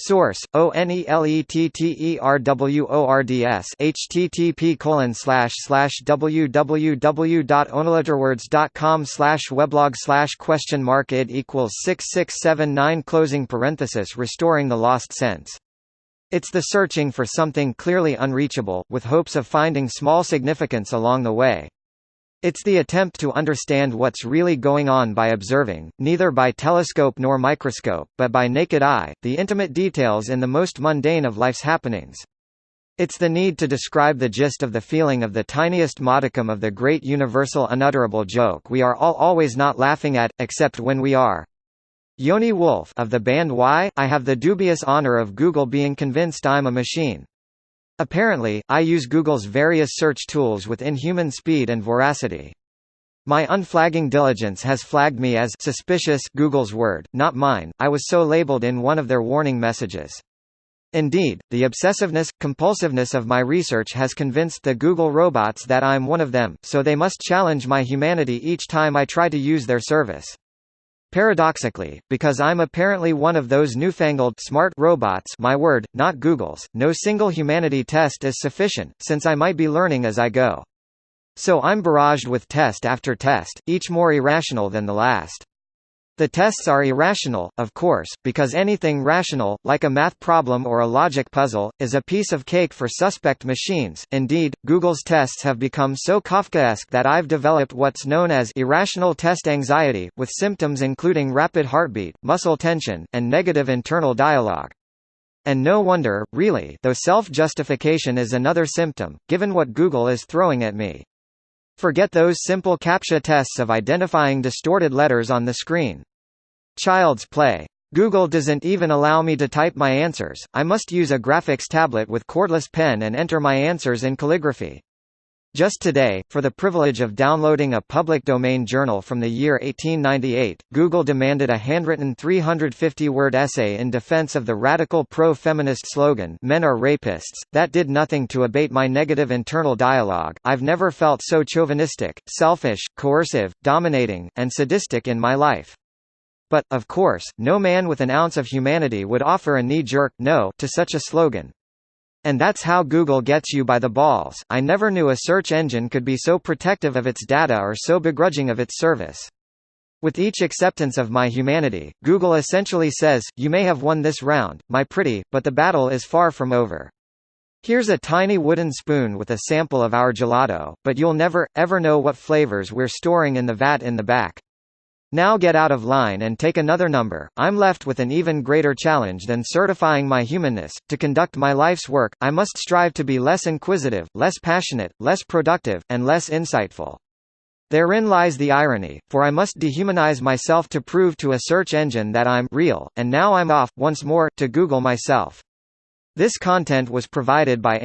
Source: ONELETTERWORDS http://www.onoletterwords.com/weblog/?id=6679 restoring the lost sense. It's the searching for something clearly unreachable, with hopes of finding small significance along the way. It's the attempt to understand what's really going on by observing, neither by telescope nor microscope, but by naked eye, the intimate details in the most mundane of life's happenings. It's the need to describe the gist of the feeling of the tiniest modicum of the Great Universal Unutterable Joke we are all always not laughing at, except when we are. Yoni Wolf of the band Why? I have the dubious honor of Google being convinced I'm a machine. Apparently, I use Google's various search tools with inhuman speed and voracity. My unflagging diligence has flagged me as suspicious, Google's word, not mine. I was so labeled in one of their warning messages. Indeed, the obsessiveness, compulsiveness of my research has convinced the Google robots that I'm one of them, so they must challenge my humanity each time I try to use their service. Paradoxically, because I'm apparently one of those newfangled smart robots, my word, not Google's, no single humanity test is sufficient, since I might be learning as I go. So I'm barraged with test after test, each more irrational than the last. The tests are irrational, of course, because anything rational, like a math problem or a logic puzzle, is a piece of cake for suspect machines. Indeed, Google's tests have become so Kafkaesque that I've developed what's known as irrational test anxiety, with symptoms including rapid heartbeat, muscle tension, and negative internal dialogue. And no wonder, really, though self-justification is another symptom, given what Google is throwing at me. Forget those simple CAPTCHA tests of identifying distorted letters on the screen. Child's play. Google doesn't even allow me to type my answers. I must use a graphics tablet with cordless pen and enter my answers in calligraphy. Just today, for the privilege of downloading a public domain journal from the year 1898, Google demanded a handwritten 350-word essay in defense of the radical pro-feminist slogan, "Men are rapists." That did nothing to abate my negative internal dialogue. I've never felt so chauvinistic, selfish, coercive, dominating, and sadistic in my life. But, of course, no man with an ounce of humanity would offer a knee-jerk no to such a slogan. And that's how Google gets you by the balls. I never knew a search engine could be so protective of its data or so begrudging of its service. With each acceptance of my humanity, Google essentially says, "You may have won this round, my pretty, but the battle is far from over. Here's a tiny wooden spoon with a sample of our gelato, but you'll never, ever know what flavors we're storing in the vat in the back. Now get out of line and take another number." I'm left with an even greater challenge than certifying my humanness. To conduct my life's work, I must strive to be less inquisitive, less passionate, less productive, and less insightful. Therein lies the irony, for I must dehumanize myself to prove to a search engine that I'm real, and now I'm off, once more, to Google myself. This content was provided by